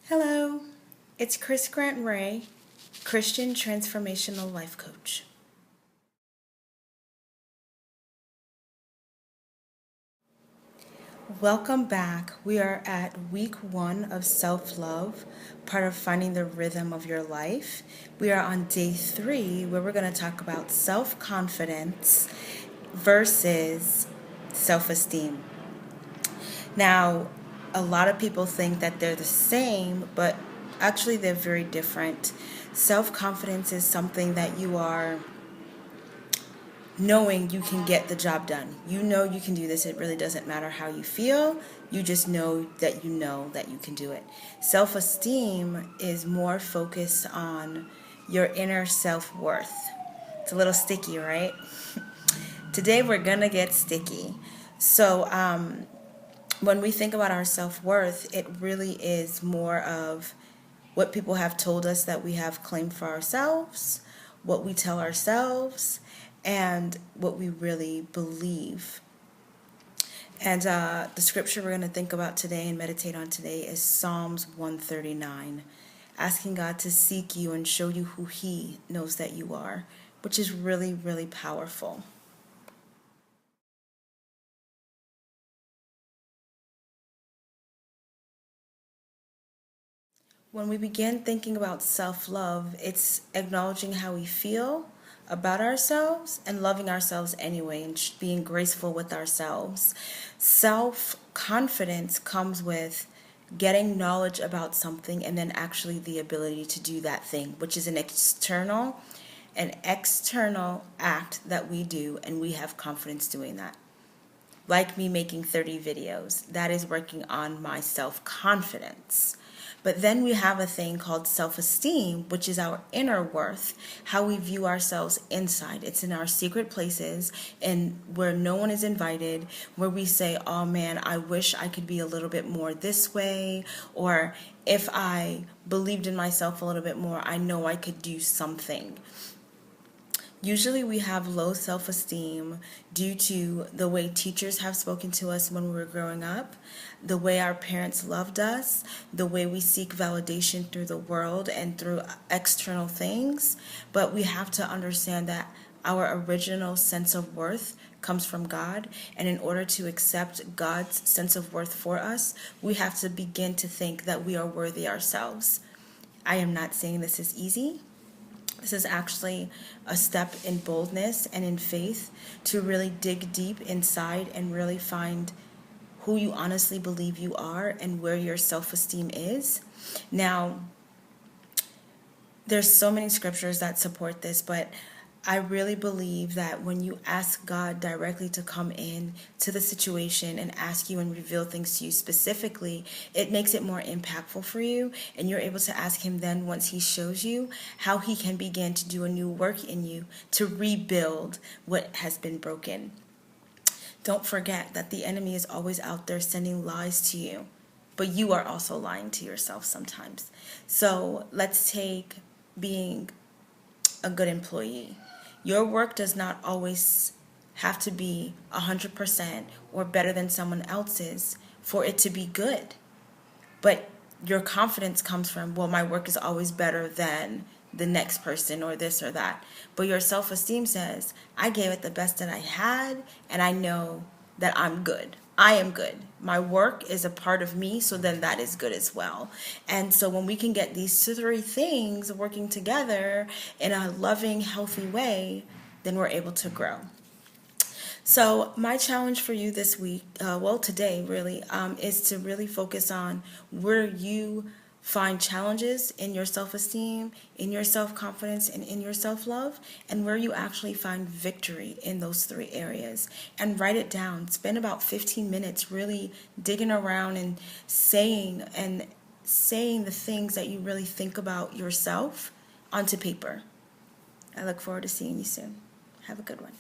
Hello, it's Chris Grant Ray, Christian Transformational Life Coach. Welcome back. We are at week 1 of self-love, part of finding the rhythm of your life. We are on day 3 where we're going to talk about self-confidence versus self-esteem. Now, a lot of people think that they're the same, but actually they're very different. Self-confidence is something that you are knowing you can get the job done. You know you can do this. It really doesn't matter how you feel. You just know that you can do it. Self-esteem is more focused on your inner self-worth. It's a little sticky, right? Today we're going to get sticky. So, when we think about our self-worth, it really is more of what people have told us that we have claimed for ourselves, what we tell ourselves, and what we really believe. And the scripture we're going to think about today and meditate on today is Psalms 139, asking God to seek you and show you who He knows that you are, which is really, really powerful. When we begin thinking about self-love, it's acknowledging how we feel about ourselves and loving ourselves anyway and being graceful with ourselves. Self-confidence comes with getting knowledge about something and then actually the ability to do that thing, which is an external act that we do, and we have confidence doing that. Like me making 30 videos, that is working on my self-confidence. But then we have a thing called self-esteem, which is our inner worth, how we view ourselves inside. It's in our secret places and where no one is invited, where we say, oh man, I wish I could be a little bit more this way, or if I believed in myself a little bit more, I know I could do something. Usually we have low self-esteem due to the way teachers have spoken to us when we were growing up, the way our parents loved us, the way we seek validation through the world and through external things. But we have to understand that our original sense of worth comes from God, and in order to accept God's sense of worth for us, we have to begin to think that we are worthy ourselves. I am not saying this is easy. This is actually a step in boldness and in faith to really dig deep inside and really find who you honestly believe you are and where your self-esteem is. Now, there's so many scriptures that support this, but I really believe that when you ask God directly to come in to the situation and ask you and reveal things to you specifically, it makes it more impactful for you, and you're able to ask Him then once He shows you how He can begin to do a new work in you to rebuild what has been broken. Don't forget that the enemy is always out there sending lies to you, but you are also lying to yourself sometimes. So let's take being a good employee. Your work does not always have to be 100% or better than someone else's for it to be good. But your confidence comes from, well, my work is always better than the next person or this or that. But your self-esteem says, I gave it the best that I had, and I know that I'm good. I am good. My work is a part of me, so then that is good as well. And so when we can get these 3 things working together in a loving, healthy way, then we're able to grow. So my challenge for you this week, today really, is to really focus on where you find challenges in your self-esteem, in your self-confidence, and in your self-love, and where you actually find victory in those 3 areas. And write it down. Spend about 15 minutes really digging around and saying the things that you really think about yourself onto paper. I look forward to seeing you soon. Have a good one.